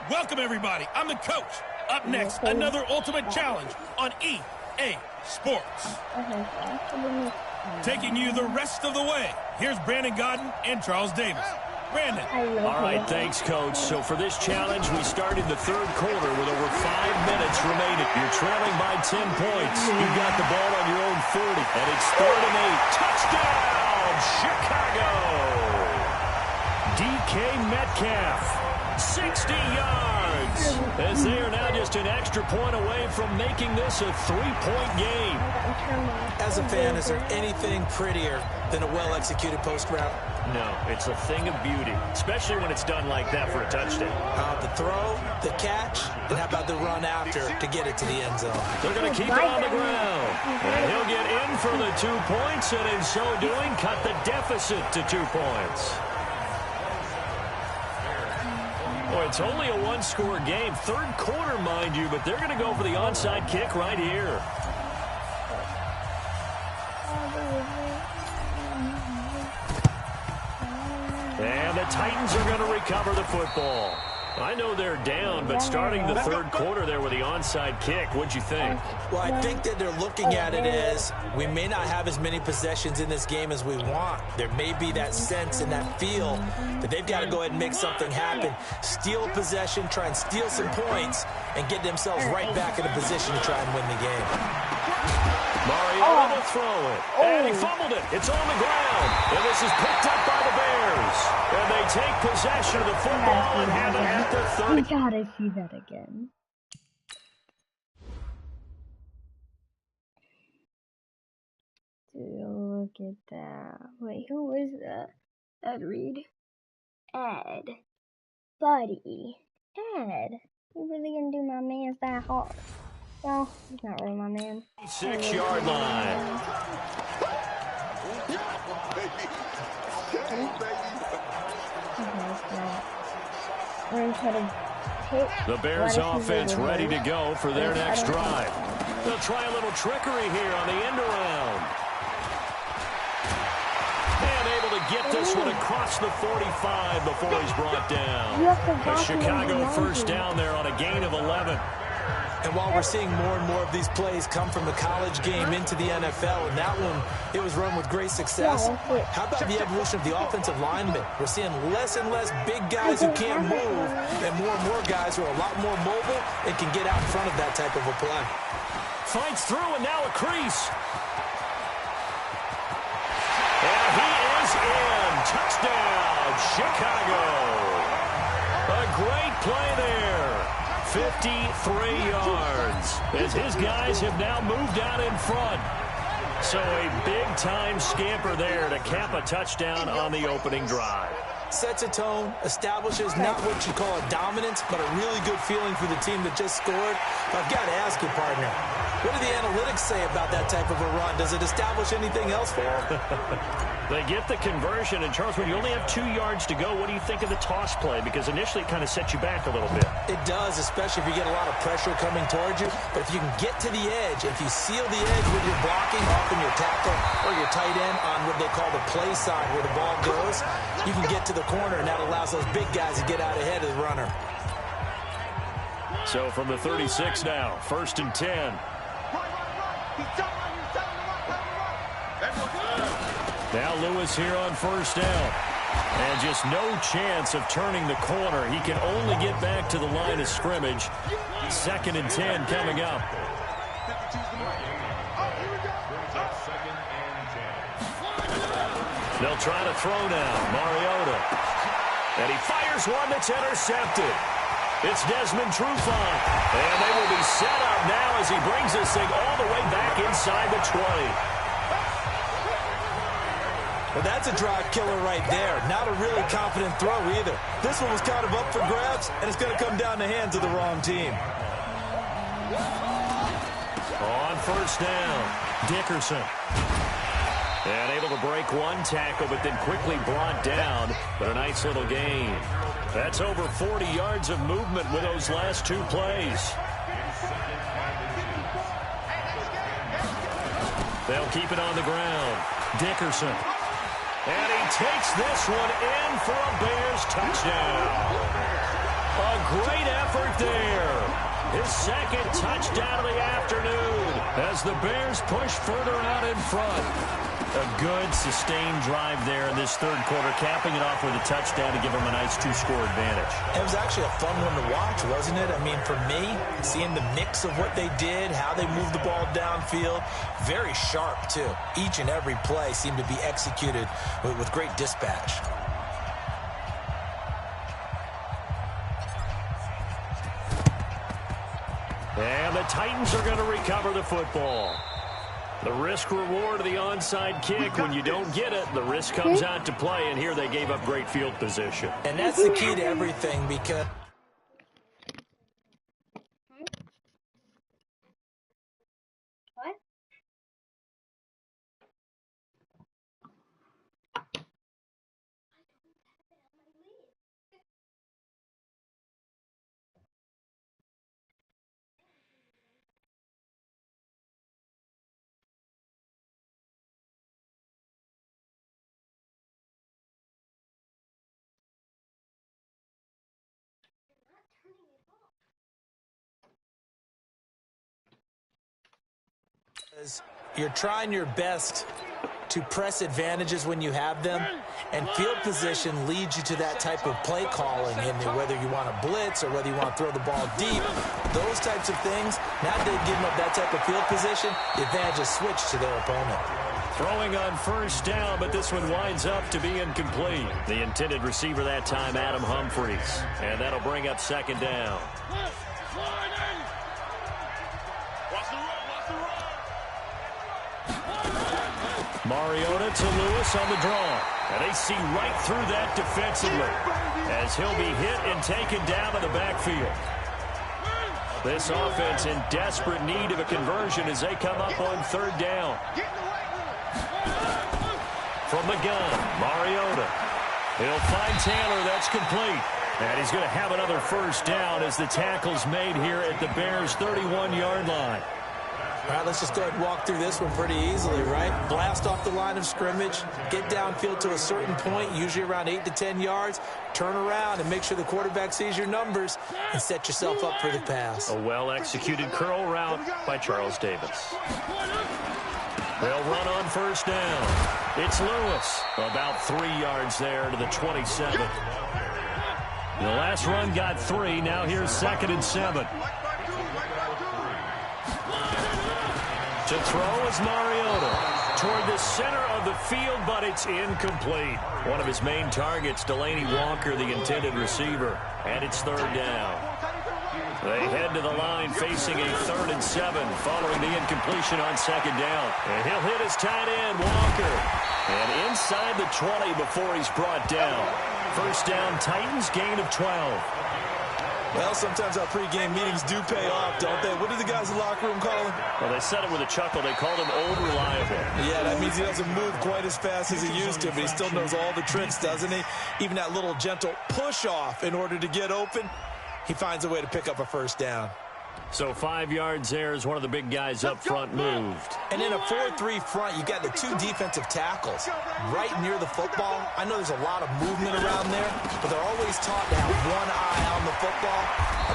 Welcome, everybody. I'm the coach. Up next, another Ultimate Challenge on EA Sports. Taking you the rest of the way, here's Brandon Gaudin and Charles Davis. Brandon. All right, thanks, Coach. So for this challenge, we started the third quarter with over 5 minutes remaining. You're trailing by 10 points. You've got the ball on your own 40, and it's 3rd and 8. Touchdown, Chicago! DK Metcalf, 60 yards, as they are now just an extra point away from making this a 3-point game. As a fan, is there anything prettier than a well-executed post route? No, it's a thing of beauty, especially when it's done like that for a touchdown. The throw, the catch, and how about the run after to get it to the end zone? They're going to keep it on the ground. And he'll get in for the 2 points, and in so doing, cut the deficit to 2 points. Boy, it's only a one-score game. Third quarter, mind you, but they're going to go for the onside kick right here. And the Titans are going to recover the football. I know they're down, but starting the third quarter there with the onside kick, what'd you think? Well, I think that they're looking at it as we may not have as many possessions in this game as we want. There may be that sense and that feel that they've got to go ahead and make something happen. Steal a possession, try and steal some points, and get themselves right back in a position to try and win the game. Mariota will throw it. And he fumbled it. It's on the ground. And this is picked up by the Bears. And they take possession of the football and have it at their 30. We gotta see that again. Look at that. Wait, who is that? Ed Reed. Ed. Buddy. Ed. You really gonna do my man's that hard? Well, he's not really my man. 6-yard line. The Bears offense ready to go for their next drive. They'll try a little trickery here on the end around. And able to get this one across the 45 before he's brought down. A Chicago first down there on a gain of 11. And while we're seeing more and more of these plays come from the college game into the NFL, and that one, it was run with great success, how about the evolution of the offensive linemen? We're seeing less and less big guys who can't move, and more guys who are a lot more mobile and can get out in front of that type of a play. Fights through, and now a crease. And he is in. Touchdown, Chicago. A great play there. 53 yards as his guys have now moved out in front. So a big-time scamper there to cap a touchdown on the opening drive. Sets a tone, establishes not what you call a dominance, but a really good feeling for the team that just scored. I've got to ask you, partner, what do the analytics say about that type of a run? Does it establish anything else for them? They get the conversion, and Charles, when you only have 2 yards to go, what do you think of the toss play? Because initially it kind of sets you back a little bit. It does, especially if you get a lot of pressure coming towards you. But if you can get to the edge, if you seal the edge with your blocking, often your tackle or your tight end on what they call the play side where the ball goes, you can get to the corner, and that allows those big guys to get out ahead of the runner. So from the 36 now, 1st and 10. Now Lewis here on 1st down. And just no chance of turning the corner. He can only get back to the line of scrimmage. 2nd and 10 coming up. They'll try to throw now. Mariota. And he fires one that's intercepted. It's Desmond Trufant. And they will be set up now as he brings this thing all the way back inside the 20. Well, that's a drive killer right there. Not a really confident throw either. This one was kind of up for grabs, and it's going to come down the hands of the wrong team. On 1st down, Dickerson. And able to break one tackle, but then quickly brought down. But a nice little gain. That's over 40 yards of movement with those last 2 plays. They'll keep it on the ground. Dickerson. And he takes this one in for a Bears touchdown. A great effort there. His second touchdown of the afternoon as the Bears push further out in front. A good, sustained drive there in this third quarter, capping it off with a touchdown to give them a nice two-score advantage. It was actually a fun one to watch, wasn't it? I mean, for me, seeing the mix of what they did, how they moved the ball downfield, very sharp, too. Each and every play seemed to be executed with great dispatch. And the Titans are going to recover the football. The risk-reward of the onside kick, when you don't get it, the risk comes out to play, and here they gave up great field position. And that's the key to everything because... What? You're trying your best to press advantages when you have them, and field position leads you to that type of play calling, and whether you want to blitz or whether you want to throw the ball deep, those types of things, now that they've given up that type of field position, the advantage is switched to their opponent. Throwing on first down, but this one winds up to be incomplete. The intended receiver that time, Adam Humphries, and that'll bring up second down. Mariota to Lewis on the draw. And they see right through that defensively as he'll be hit and taken down in the backfield. This offense in desperate need of a conversion as they come up on third down. From the gun, Mariota. He'll find Taylor. That's complete. And he's going to have another first down as the tackle's made here at the Bears' 31-yard line. All right, let's just go ahead and walk through this one pretty easily, right? Blast off the line of scrimmage, get downfield to a certain point, usually around 8 to 10 yards, turn around and make sure the quarterback sees your numbers and set yourself up for the pass. A well-executed curl route by Charles Davis. They'll run on first down. It's Lewis, about 3 yards there to the 27. The last run got 3. Now here's 2nd and 7. To throw is Mariota toward the center of the field, but it's incomplete. One of his main targets, Delaney Walker, the intended receiver, and it's third down. They head to the line facing a 3rd and 7 following the incompletion on second down. And he'll hit his tight end, Walker. And inside the 20 before he's brought down. First down, Titans, gain of 12. Well, sometimes our pregame meetings do pay off, don't they? What do the guys in the locker room call him? Well, they said it with a chuckle. They called him old reliable. Yeah, that means he doesn't move quite as fast as he used to, but he still knows all the tricks, doesn't he? Even that little gentle push-off in order to get open, he finds a way to pick up a first down. So 5 yards there as one of the big guys up front moved. And in a 4-3 front, you got the 2 defensive tackles right near the football. I know there's a lot of movement around there, but they're always taught to have one eye on the football.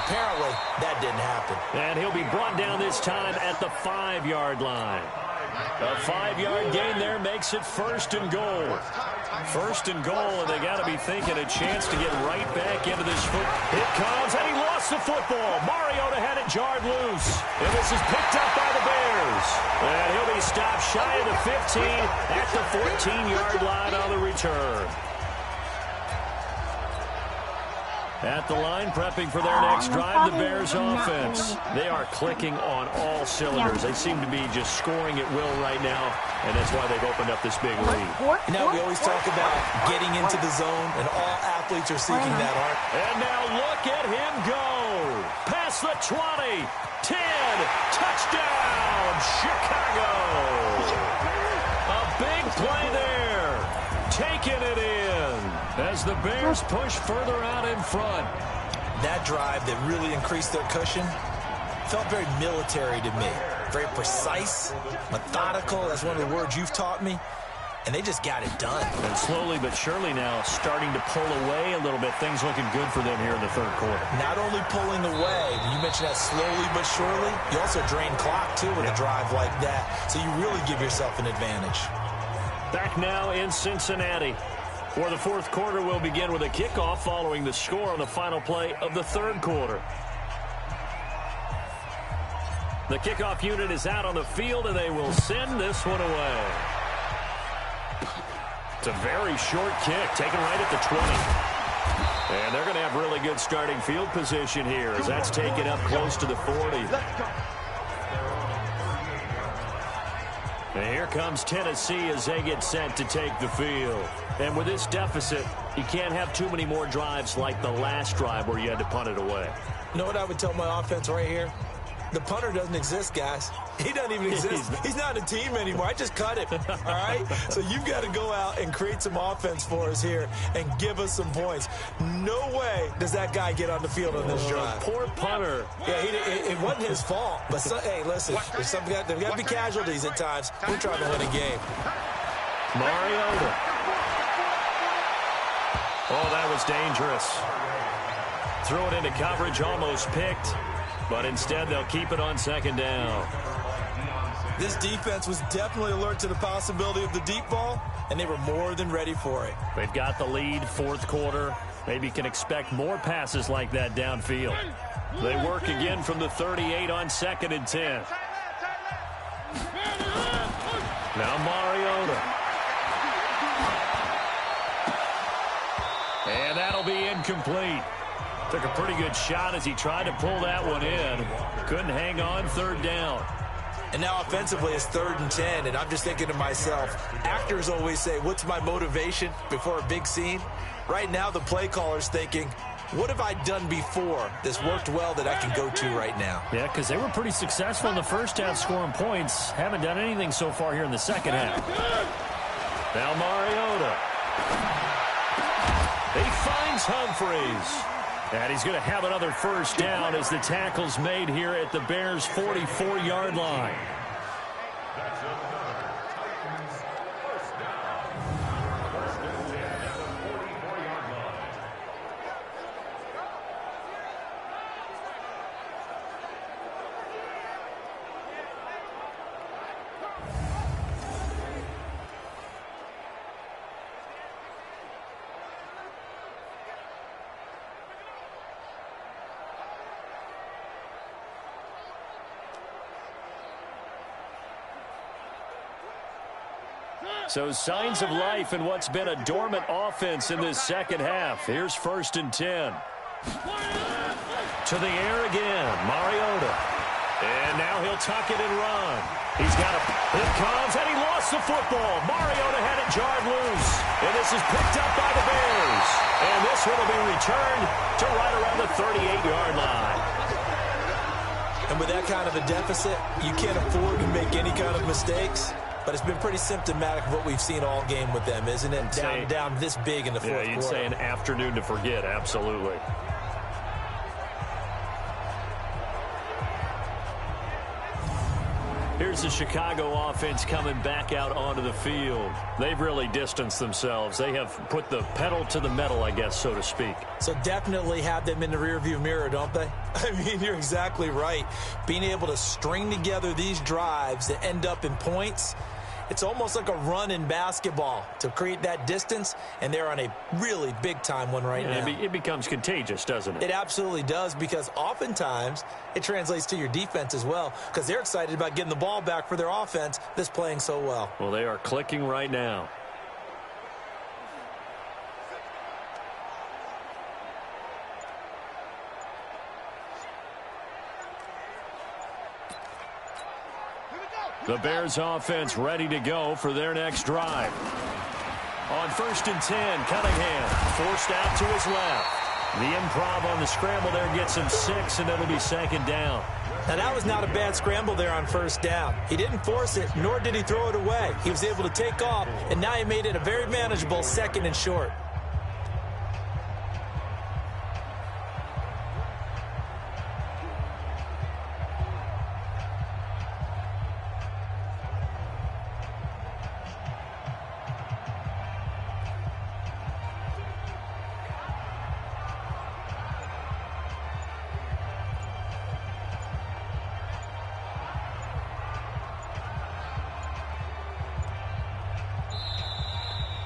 Apparently, that didn't happen. And he'll be brought down this time at the 5-yard line. A 5-yard gain there makes it 1st and goal. 1st and goal, and they got to be thinking a chance to get right back into this foot. It comes, and he lost the football. Mariota had it jarred loose. And this is picked up by the Bears. And he'll be stopped shy of the 15 at the 14-yard line on the return. At the line, prepping for their next drive, the Bears offense. They are clicking on all cylinders. They seem to be just scoring at will right now, and that's why they've opened up this big lead. Now, we always talk about getting into the zone, and all athletes are seeking that art. And now look at him go. Past the 20, 10, touchdown, Chicago. A big play there, taking it in. As the Bears push further out in front. That drive that really increased their cushion felt very military to me. Very precise, methodical. That's one of the words you've taught me. and they just got it done. And slowly but surely now starting to pull away a little bit. Things looking good for them here in the third quarter. Not only pulling away, you mentioned that slowly but surely, you also drain clock, too, with a drive like that. So you really give yourself an advantage. Back now in Cincinnati, where the fourth quarter will begin with a kickoff following the score on the final play of the third quarter. The kickoff unit is out on the field, and they will send this one away. It's a very short kick, taken right at the 20. And they're going to have really good starting field position here as that's taken up close to the 40. And here comes Tennessee as they get set to take the field. And with this deficit, you can't have too many more drives like the last drive where you had to punt it away. You know what I would tell my offense right here? The punter doesn't exist, guys. He doesn't even exist. He's not a team anymore. I just cut him, all right? So you've got to go out and create some offense for us here and give us some points. No way does that guy get on the field on this drive. Poor punter. Yeah, it wasn't his fault. But, hey, listen, there's got to be casualties at times. We're trying to win a game. Mariota. Oh, that was dangerous. Throw it into coverage, almost picked. But instead, they'll keep it on second down. This defense was definitely alert to the possibility of the deep ball, and they were more than ready for it. They've got the lead, fourth quarter. Maybe can expect more passes like that downfield. They work again from the 38 on 2nd and 10. Now Mariota. And that'll be incomplete. Took a pretty good shot as he tried to pull that one in. Couldn't hang on, third down. And now offensively it's 3rd and 10, and I'm just thinking to myself, actors always say, what's my motivation before a big scene? Right now the play caller's thinking, what have I done before this worked well that I can go to right now? Yeah, because they were pretty successful in the first half scoring points. Haven't done anything so far here in the second half. Now Mariota. He finds Humphries. And he's going to have another first down as the tackle's made here at the Bears' 44-yard line. So signs of life in what's been a dormant offense in this second half. Here's 1st and 10. To the air again, Mariota. And now he'll tuck it and run. He's got it. It comes, and he lost the football. Mariota had it jarred loose. And this is picked up by the Bears. And this one will be returned to right around the 38-yard line. And with that kind of a deficit, you can't afford to make any kind of mistakes. But it's been pretty symptomatic of what we've seen all game with them, isn't it? Down this big in the fourth quarter. Yeah, you'd say an afternoon to forget, absolutely. Here's the Chicago offense coming back out onto the field. They've really distanced themselves. They have put the pedal to the metal, I guess, so to speak. So definitely have them in the rearview mirror, don't they? I mean, you're exactly right. Being able to string together these drives that end up in points, it's almost like a run in basketball to create that distance, and they're on a really big-time one right now. It becomes contagious, doesn't it? It absolutely does, because oftentimes it translates to your defense as well, because they're excited about getting the ball back for their offense that's playing so well. Well, they are clicking right now. The Bears offense ready to go for their next drive. On 1st and 10, Cunningham forced out to his left. The improv on the scramble there gets him 6, and it'll be 2nd down. Now, that was not a bad scramble there on 1st down. He didn't force it, nor did he throw it away. He was able to take off, and now he made it a very manageable 2nd and short.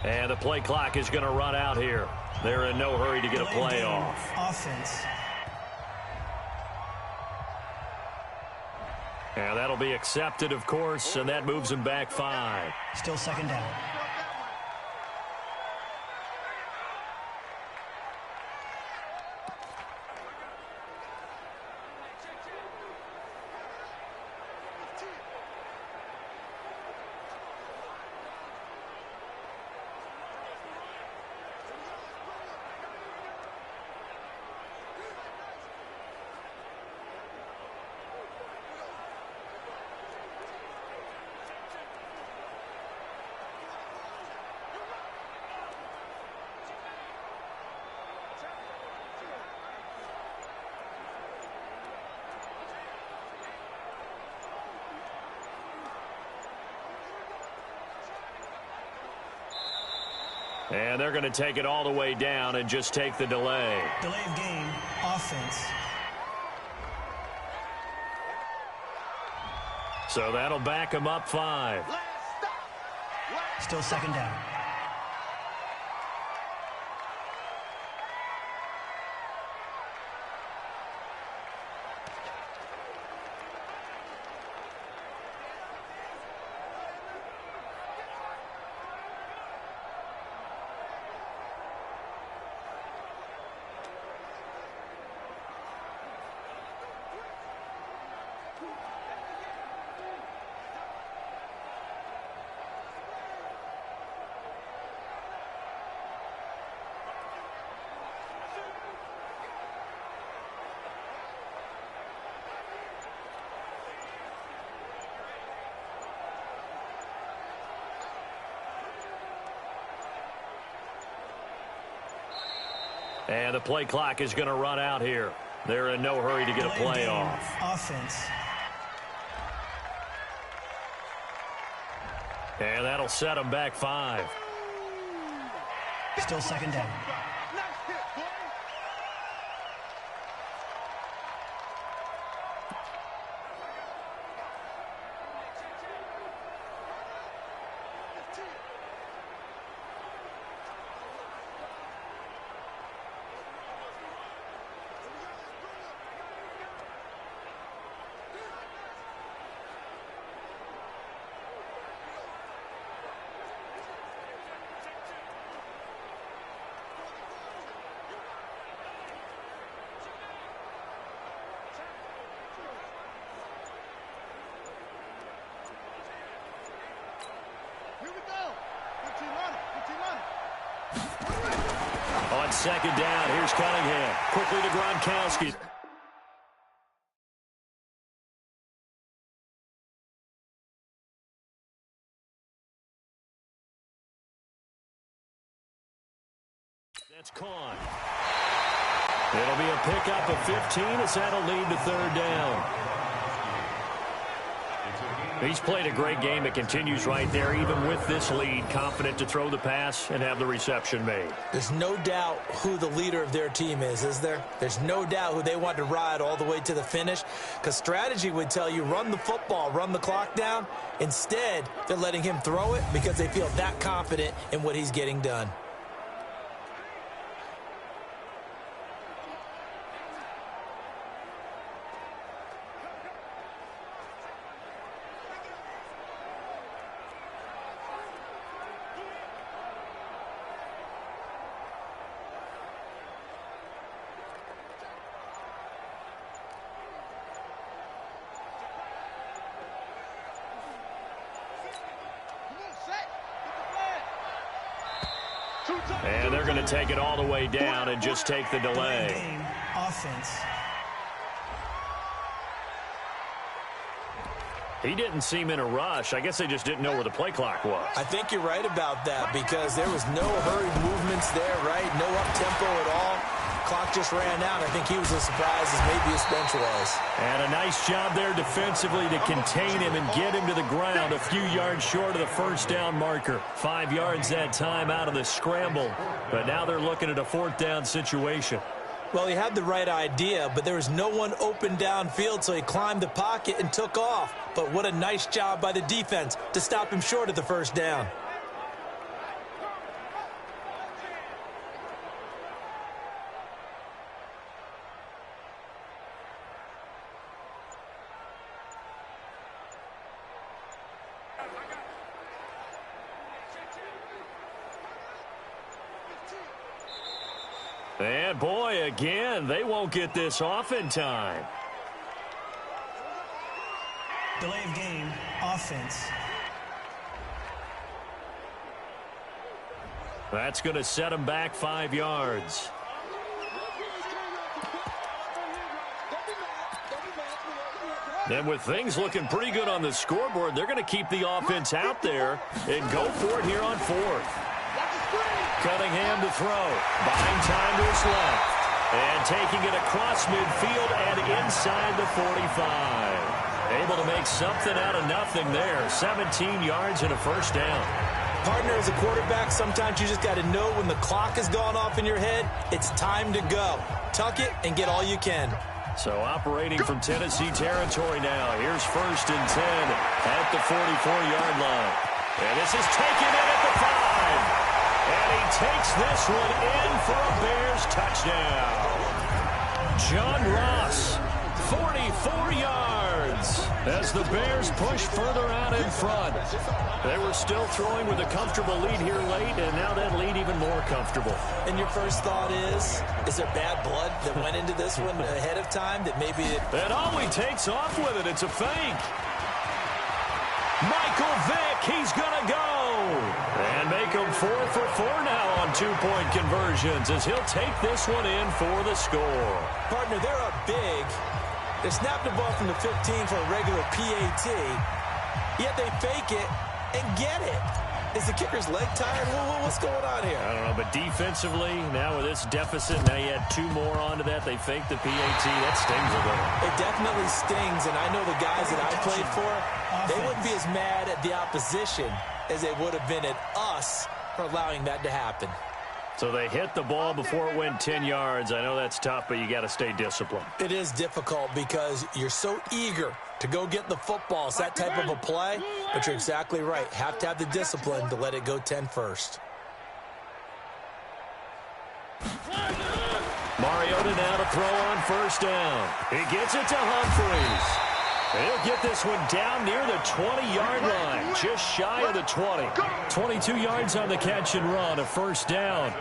And the play clock is going to run out here. They're in no hurry to get a play off. Offense. And that'll be accepted, of course, and that moves them back 5. Still second down. And they're going to take it all the way down and just take the delay. Delay of game, offense. So that'll back them up 5. Still second down. And the play clock is going to run out here. They're in no hurry to get a play off. Offense. And that'll set them back 5. Still second down. On second down, here's Cunningham. Quickly to Gronkowski. That's caught. It'll be a pickup of 15 as that'll lead to third down. He's played a great game. It continues right there, even with this lead, confident to throw the pass and have the reception made. There's no doubt who the leader of their team is there? There's no doubt who they want to ride all the way to the finish, because strategy would tell you run the football, run the clock down. Instead, they're letting him throw it because they feel that confident in what he's getting done. And they're going to take it all the way down and just take the delay. Game, offense. He didn't seem in a rush. I guess they just didn't know where the play clock was. I think you're right about that because there was no hurried movements there, right? No up-tempo at all. Clock just ran out. I think he was as surprised as maybe his bench was. And a nice job there defensively to contain him and get him to the ground a few yards short of the first down marker. 5 yards that time out of the scramble. But now they're looking at a fourth down situation. Well, he had the right idea, but there was no one open downfield, so he climbed the pocket and took off. But what a nice job by the defense to stop him short of the first down. And boy, again, they won't get this off in time. Delay of game, offense. That's going to set them back 5 yards. And with things looking pretty good on the scoreboard, they're going to keep the offense out there and go for it here on 4th. Cunningham to throw. Buying time to his left. And taking it across midfield and inside the 45. Able to make something out of nothing there. 17 yards and a first down. Partner, as a quarterback, sometimes you just got to know when the clock has gone off in your head, it's time to go. Tuck it and get all you can. So operating from Tennessee territory now. Here's 1st and 10 at the 44-yard line. And this is taken in at the 5. And he takes this one in for a Bears touchdown. John Ross, 44 yards as the Bears push further out in front. They were still throwing with a comfortable lead here late, and now that lead even more comfortable. And your first thought is there bad blood that went into this one ahead of time that maybe it... And Ollie takes off with it. It's a fake. Michael Vick, he's going to go. And make him 4 for 4 now on 2-point conversions as he'll take this one in for the score. Partner, they're up big. They snapped the ball from the 15 for a regular PAT, yet they fake it and get it. Is the kicker's leg tired? What's going on here? I don't know, but defensively, now with this deficit, now you add 2 more onto that. They fake the PAT. That stings a little. It definitely stings, and I know the guys that I played for, they wouldn't be as mad at the opposition as they would have been at us for allowing that to happen. So they hit the ball before it went 10 yards. I know that's tough, but you got to stay disciplined. It is difficult because you're so eager to go get the football. It's that type of a play, but you're exactly right. Have to have the discipline to let it go 10 first. Mariota now to throw on 1st down. He gets it to Humphries. He'll get this one down near the 20-yard line, just shy of the 20. 22 yards on the catch and run, a 1st down.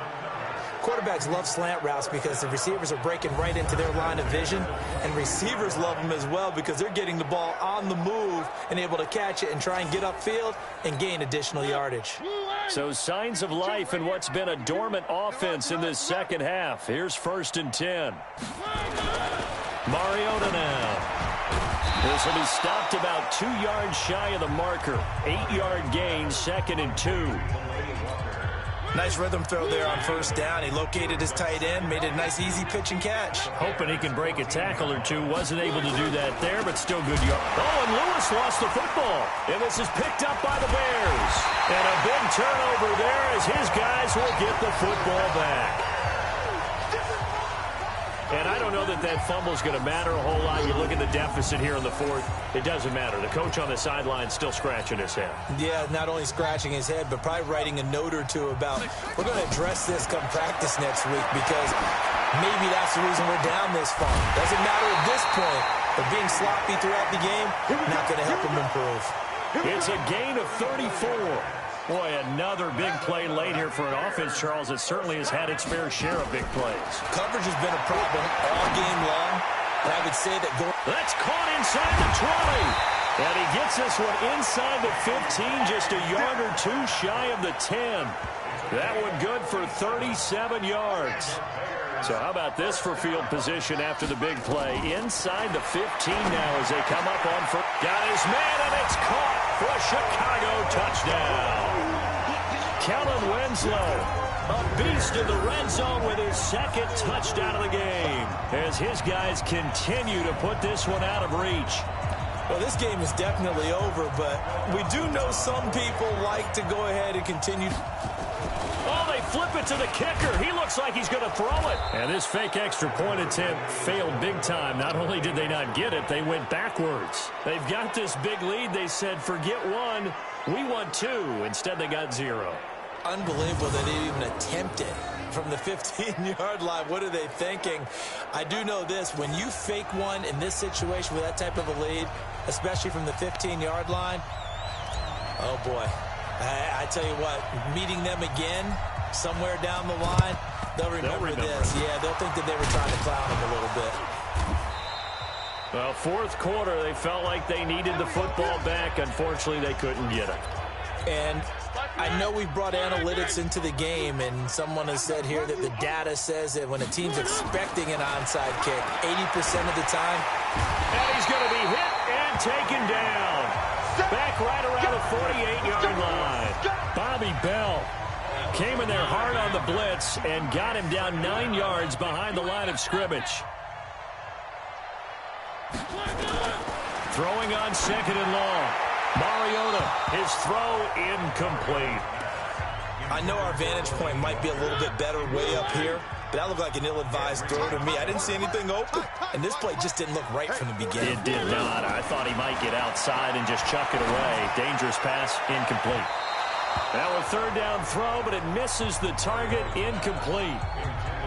Quarterbacks love slant routes because the receivers are breaking right into their line of vision, and receivers love them as well because they're getting the ball on the move and able to catch it and try and get upfield and gain additional yardage. So signs of life in what's been a dormant offense in this second half. Here's 1st and 10. Mariota now. This will be stopped about 2 yards shy of the marker. 8-yard gain, 2nd and 2. Nice rhythm throw there on 1st down. He located his tight end, made it a nice easy pitch and catch. Hoping he can break a tackle or two. Wasn't able to do that there, but still good yard. Oh, and Lewis lost the football. And this is picked up by the Bears. And a big turnover there as his guys will get the football back. And I don't know that that fumble is going to matter a whole lot. You look at the deficit here in the 4th. It doesn't matter. The coach on the sideline still scratching his head. Yeah, not only scratching his head, but probably writing a note or two about, we're going to address this come practice next week because maybe that's the reason we're down this far. Doesn't matter at this point, but being sloppy throughout the game, not going to help him improve. It's a gain of 34. Boy, another big play late here for an offense, Charles, that certainly has had its fair share of big plays. Coverage has been a problem all game long, and I would say that That's caught inside the 20. And he gets this one inside the 15, just a yard or 2 shy of the 10. That one good for 37 yards. So how about this for field position after the big play? Inside the 15 now as they come up on first. Got his man, and it's caught for a Chicago touchdown. Kellen Winslow, a beast in the red zone with his 2nd touchdown of the game as his guys continue to put this one out of reach. Well, this game is definitely over, but we do know some people like to go ahead and continue. Oh, they flip it to the kicker. He looks like he's going to throw it. And this fake extra point attempt failed big time. Not only did they not get it, they went backwards. They've got this big lead. They said, forget 1, we want 2. Instead, they got 0. Unbelievable that they even attempted from the 15-yard line. What are they thinking? I do know this. When you fake one in this situation with that type of a lead, especially from the 15-yard line, oh, boy. I tell you what, meeting them again somewhere down the line, they'll remember this. Yeah, they'll think that they were trying to clown him a little bit. Well, fourth quarter, they felt like they needed the football back. Unfortunately, they couldn't get it. And I know we brought analytics into the game, and someone has said here that the data says that when a team's expecting an onside kick, 80% of the time. And he's going to be hit and taken down. Back right around the 48-yard line. Bobby Bell came in there hard on the blitz and got him down 9 yards behind the line of scrimmage. Throwing on 2nd and long. Mariota, his throw incomplete. I know our vantage point might be a little bit better way up here, but that looked like an ill-advised throw to me. I didn't see anything open, and this play just didn't look right from the beginning. It did not. I thought he might get outside and just chuck it away. Dangerous pass, incomplete. Now a 3rd down throw, but it misses the target, incomplete.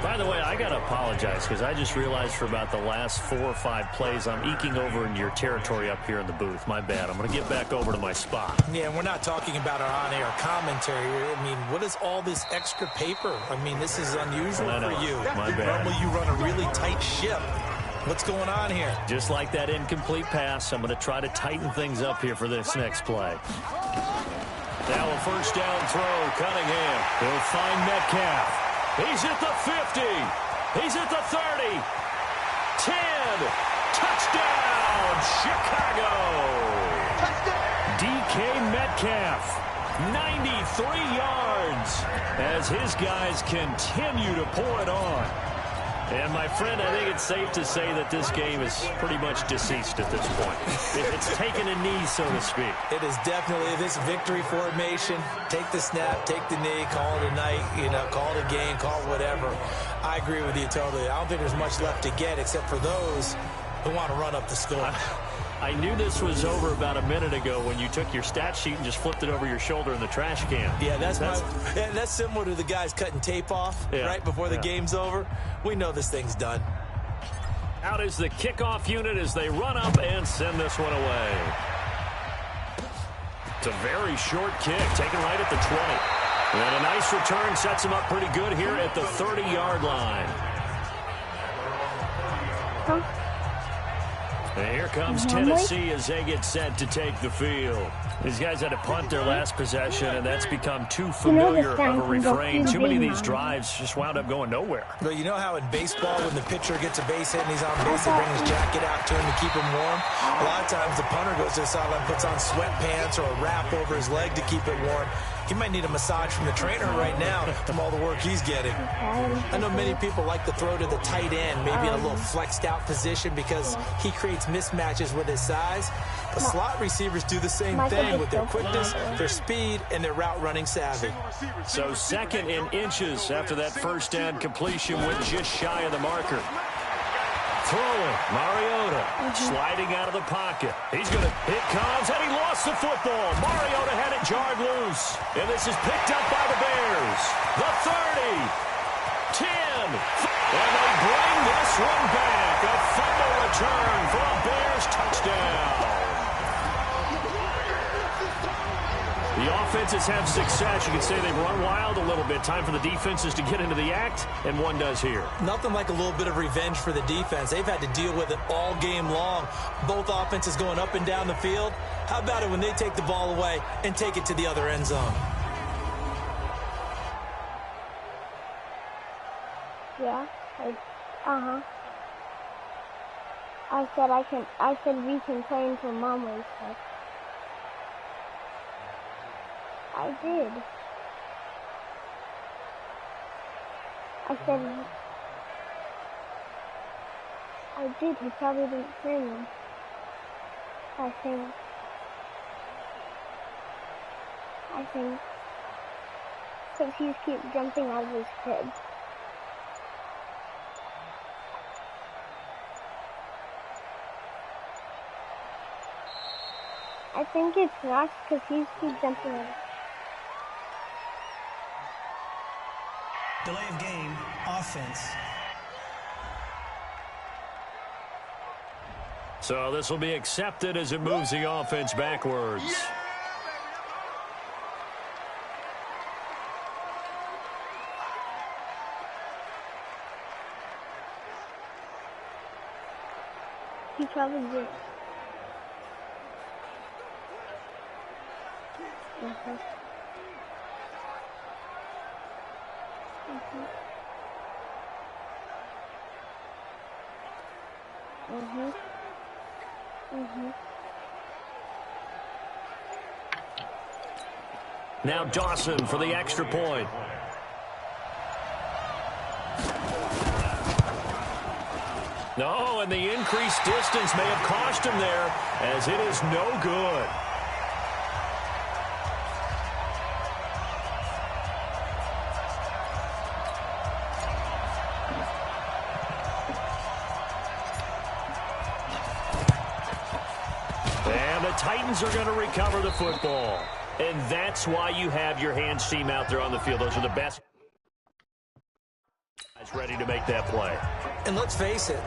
By the way, I got to apologize because I just realized for about the last 4 or 5 plays, I'm eking over into your territory up here in the booth. My bad. I'm going to get back over to my spot. Yeah, and we're not talking about our on-air commentary. I mean, what is all this extra paper? I mean, this is unusual for you. My bad. Normally you run a really tight ship. What's going on here? Just like that incomplete pass, I'm going to try to tighten things up here for this next play. Now a 1st down throw, Cunningham. He'll find Metcalf. He's at the 50. He's at the 30. 10. Touchdown, Chicago. DK Metcalf, 93 yards as his guys continue to pour it on. And, my friend, I think it's safe to say that this game is pretty much deceased at this point. It's taken a knee, so to speak. It is definitely this victory formation. Take the snap, take the knee, call it a night, call it a game, call it whatever. I agree with you totally. I don't think there's much left to get except for those who want to run up the score. I knew this was over about a minute ago when you took your stat sheet and just flipped it over your shoulder in the trash can. Yeah, that's similar to the guys cutting tape off right before the game's over. We know this thing's done. Out is the kickoff unit as they run up and send this one away. It's a very short kick, taken right at the 20. And a nice return sets him up pretty good here at the 30-yard line. And here comes Tennessee as they get set to take the field. These guys had to punt their last possession, and that's become too familiar of a refrain. Too many of these drives just wound up going nowhere. Well, you know how in baseball, when the pitcher gets a base hit and he's on base, they bring his jacket out to him to keep him warm? A lot of times the punter goes to the sideline, puts on sweatpants or a wrap over his leg to keep it warm. He might need a massage from the trainer right now from all the work he's getting. I know many people like to throw to the tight end, maybe in a little flexed out position because he creates mismatches with his size. But slot receivers do the same thing with their quickness, their speed, and their route running savvy. So 2nd and inches after that 1st down completion went just shy of the marker. Throwing, Mariota sliding out of the pocket. Here comes, and he lost the football. Mariota had it jarred loose. And this is picked up by the Bears. The 30, 10, and they bring this one back. A fumble return for a Bears touchdown. The offenses have success. You can say they've run wild a little bit. Time for the defenses to get into the act, and one does here. Nothing like a little bit of revenge for the defense. They've had to deal with it all game long. Both offenses going up and down the field. How about it when they take the ball away and take it to the other end zone? Yeah, I said we can play until Mom wakes up. I did. I did. He probably didn't hear me. I think. Because he keeps jumping out of his crib. I think it's not because he keeps jumping out of his crib. Delay of game, offense. So this will be accepted as it moves the offense backwards. He probably did. Mhm. Mhm. Mhm. Now Dawson for the extra point. No, and the increased distance may have cost him there, as it is no good. And the Titans are going to recover the football. And that's why you have your hands team out there on the field. Those are the best guys ready to make that play. And let's face it,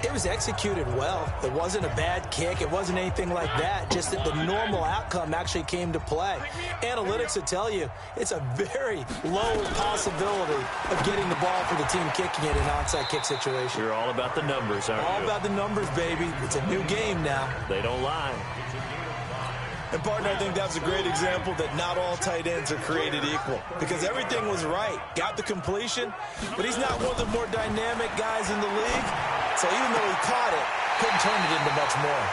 it was executed well. It wasn't a bad kick. It wasn't anything like that. Just that the normal outcome actually came to play. Analytics will tell you it's a very low possibility of getting the ball for the team kicking it in an onside kick situation. You're all about the numbers, aren't you? All about the numbers, baby. It's a new game now. They don't lie. And, partner, I think that was a great example that not all tight ends are created equal, because everything was right. Got the completion, but he's not one of the more dynamic guys in the league. So even though he caught it, couldn't turn it into much more.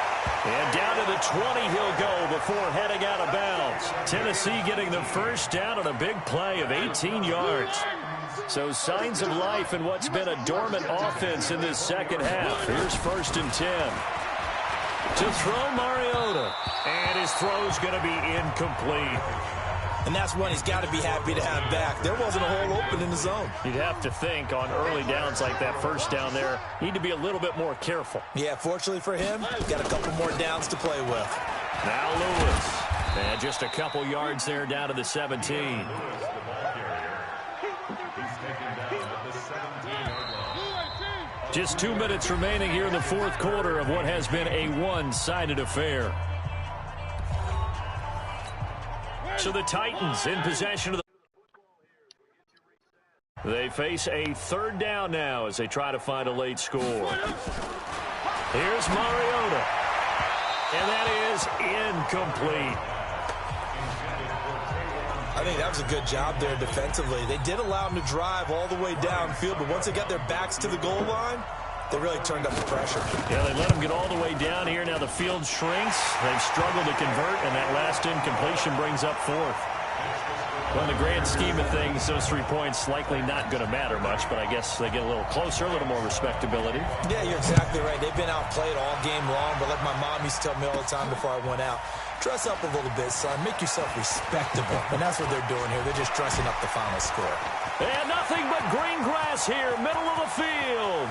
And down to the 20 he'll go before heading out of bounds. Tennessee getting the first down on a big play of 18 yards. So signs of life in what's been a dormant offense in this second half. Here's 1st and 10. To throw Mariota. And his throw's going to be incomplete. And that's one he's got to be happy to have back. There wasn't a hole open in the zone. You'd have to think on early downs like that first down there, need to be a little bit more careful. Yeah, fortunately for him, got a couple more downs to play with. Now Lewis. And just a couple yards there down to the 17. Just 2 minutes remaining here in the fourth quarter of what has been a one-sided affair. So the Titans in possession of the... They face a 3rd down now as they try to find a late score. Here's Mariota. And that is incomplete. I think that was a good job there defensively. They did allow him to drive all the way downfield, but once they got their backs to the goal line, they really turned up the pressure. Yeah, they let him get all the way down here. Now the field shrinks. They've struggled to convert, and that last incompletion brings up 4th. Well, in the grand scheme of things, those 3 points likely not going to matter much, but I guess they get a little closer, a little more respectability. Yeah, you're exactly right. They've been outplayed all game long, but like my mom used to tell me all the time before I went out, dress up a little bit, son. Make yourself respectable. And that's what they're doing here. They're just dressing up the final score. And nothing but green grass here, middle of the field.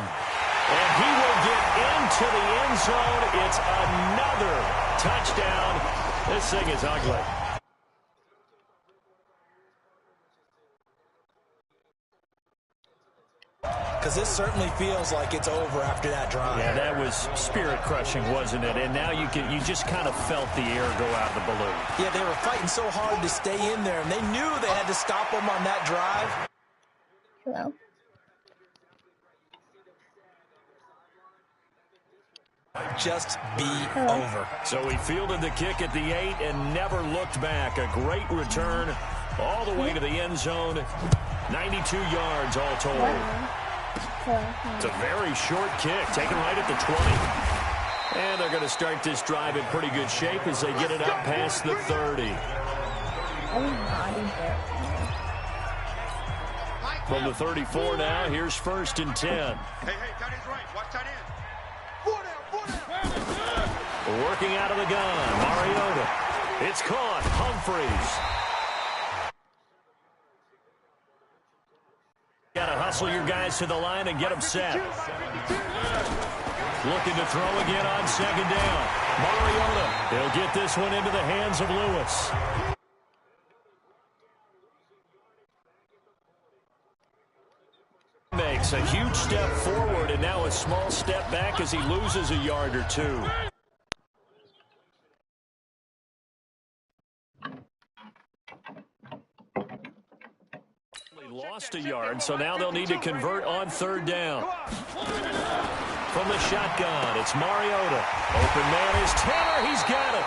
And he will get into the end zone. It's another touchdown. This thing is ugly. Because this certainly feels like it's over after that drive. Yeah, that was spirit-crushing, wasn't it? And now you just kind of felt the air go out of the balloon. Yeah, they were fighting so hard to stay in there, and they knew they had to stop them on that drive. Hello. Just be over. So he fielded the kick at the 8 and never looked back. A great return all the way to the end zone. 92 yards all told. It's a very short kick, taken right at the 20. And they're going to start this drive in pretty good shape as they get it up past the 30. From the 34 now, here's 1st and 10. Hey, tight end's right. Watch tight end. Working out of the gun, Mariota. It's caught, Humphreys. Got to hustle your guys to the line and get them set. Looking to throw again on 2nd down. Mariota. He'll get this one into the hands of Lewis. Makes a huge step forward and now a small step back as he loses a yard or 2. Lost a yard, so now they'll need to convert on 3rd down. From the shotgun, it's Mariota. Open man is Taylor. He's got it.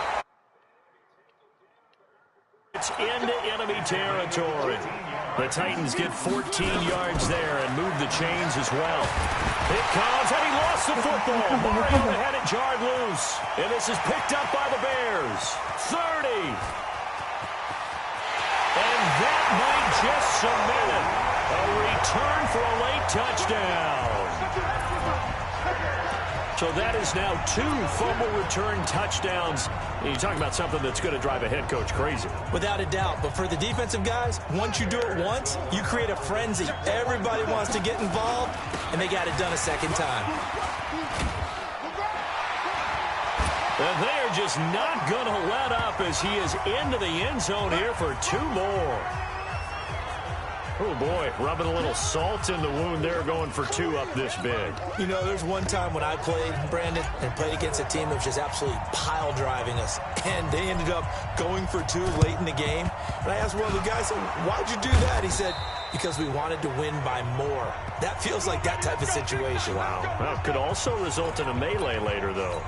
It's into enemy territory. The Titans get 14 yards there and move the chains as well. It comes, and he lost the football. Mariota had it jarred loose. And this is picked up by the Bears. 30. And that might just cement it. A return for a late touchdown. So that is now 2 fumble return touchdowns. You talk about something that's going to drive a head coach crazy. Without a doubt. But for the defensive guys, once you do it once, you create a frenzy. Everybody wants to get involved, and they got it done a second time. And they are just not going to let up as he is into the end zone here for 2 more. Oh, boy, rubbing a little salt in the wound there, going for 2 up this big. You know, there's one time when I played, Brandon, and played against a team that was just absolutely pile driving us, and they ended up going for 2 late in the game. And I asked one of the guys, why'd you do that? He said, because we wanted to win by more. That feels like that type of situation. Wow. Well, it could also result in a melee later, though.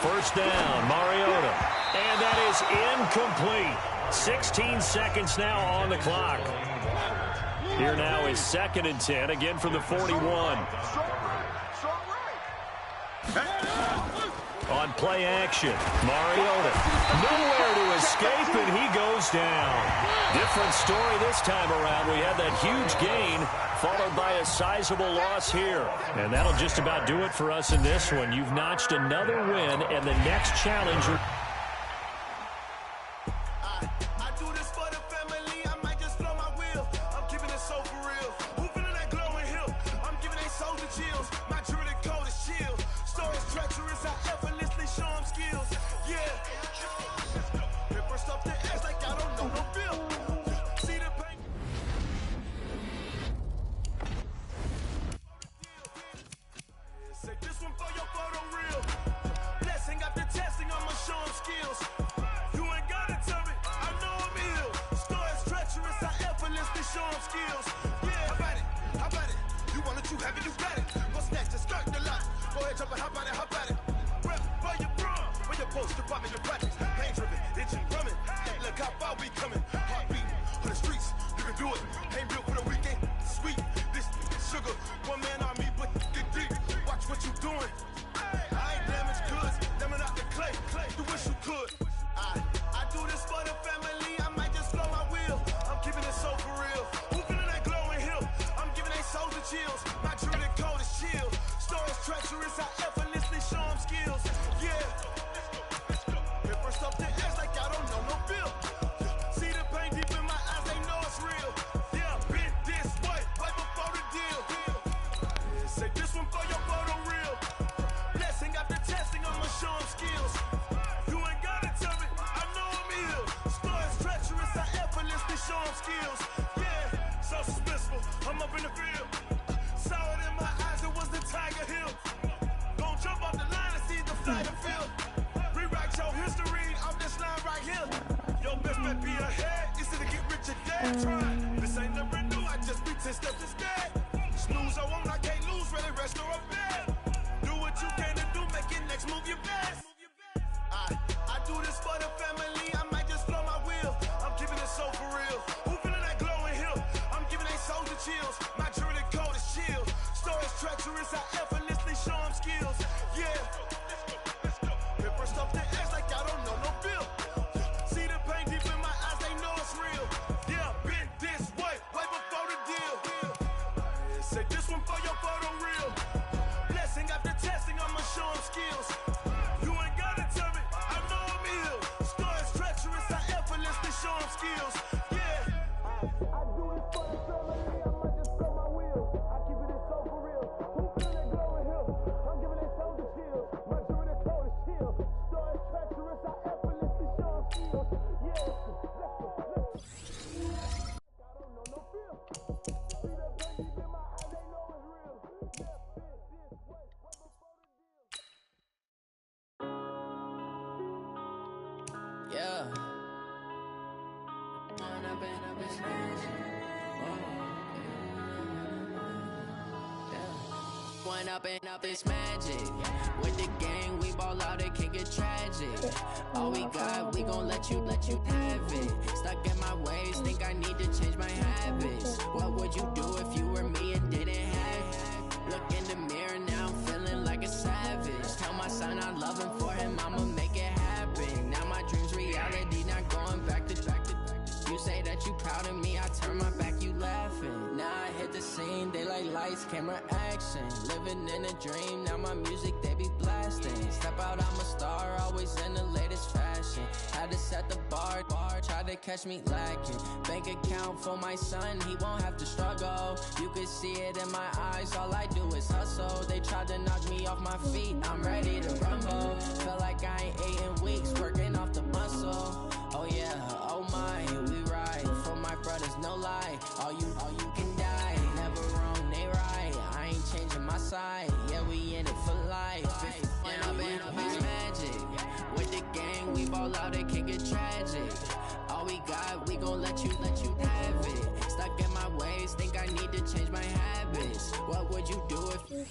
First down, Mariota. And that is incomplete. 16 seconds now on the clock. Here now is 2nd and 10, again from the 41. On play action, Mariota. Nowhere to escape, and he goes down. Different story this time around. We had that huge gain, followed by a sizable loss here. And that'll just about do it for us in this one. You've notched another win, and the next challenger... Up it's magic. With the gang, we ball out, it can get tragic. All we got, we gon' let you have it. Stuck in my ways, think I need to change my habits. What would you do if you were me and didn't have it? Look in the mirror now, I'm feeling like a savage. Tell my son I love him, for him I'ma make it happen. Now my dreams reality, not going back to. You say that you proud of me, I turn my back, you laughing. Now I hit the scene, they like lights, camera, action. Living in a dream, now my music, they be blasting. Step out, I'm a star, always in the latest fashion. Had to set the bar, try to catch me lacking. Bank account for my son, he won't have to struggle. You can see it in my eyes, all I do is hustle. They tried to knock me off my feet, I'm ready to rumble. Feel like I ain't ate in weeks, working off the muscle. Oh yeah, oh my, we ride for my brothers, no lie. All you can die, never wrong, they right. I ain't changing my side, yeah, we in it for life. When up it's magic. With the gang, we ball out, it can get tragic. All we got, we gon' let you have it. Stuck in my ways, think I need to change my habits. What would you do if you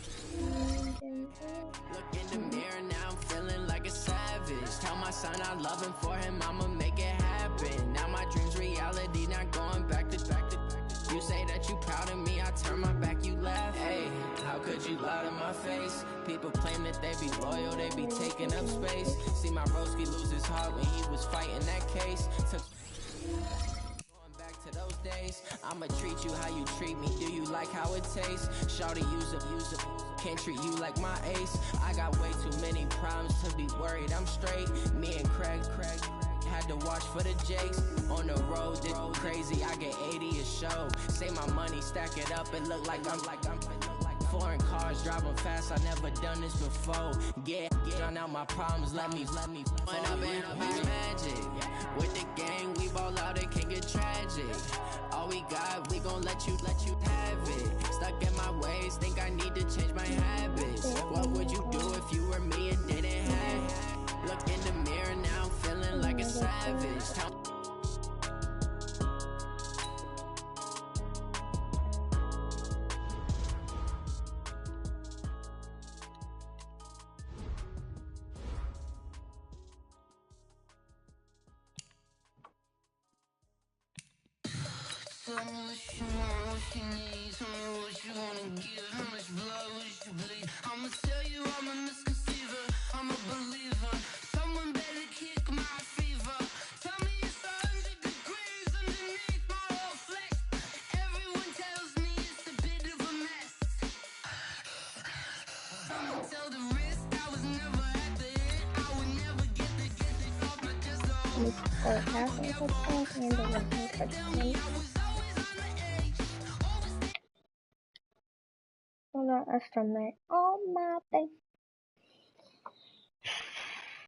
look in the mirror now, I'm feeling like a savage. Tell my son I love him, for him I'ma make it happen. Now my dreams reality, not going back to. You say that you proud of me, I turn my back, you laugh. Hey, how could you lie to my face? People claim that they be loyal, they be taking up space. See my broski lose his heart when he was fighting that case. Going back to those days, I'ma treat you how you treat me. Do you like how it tastes? Shawty, use up. Can't treat you like my ace. I got way too many problems to be worried, I'm straight. Me and Craig had to watch for the Jakes. On the road, this crazy, I get 80 a show. Say my money, stack it up, it look like I'm foreign cars, driving fast, I never done this before. Get drown out my problems, let me When up it's magic. With the gang, we ball out, it can get tragic. All we got, we gon' let you have it. Stuck in my ways, think I need to change my habits. What would you do if you were me and didn't have it? Look in the mirror now, I'm feeling like a savage. Tell me what you want, what you need. Tell me what you wanna give. How much blood would you bleed? I'ma tell you I'm a misconceiver, I'm a believer. Someone better kick my fever. Tell me it's 100 degrees underneath my whole flesh. Everyone tells me it's a bit of a mess. I'ma tell the risk I was never at the end. I would never get this off my chest. Hold on, that's from there. Oh my thing.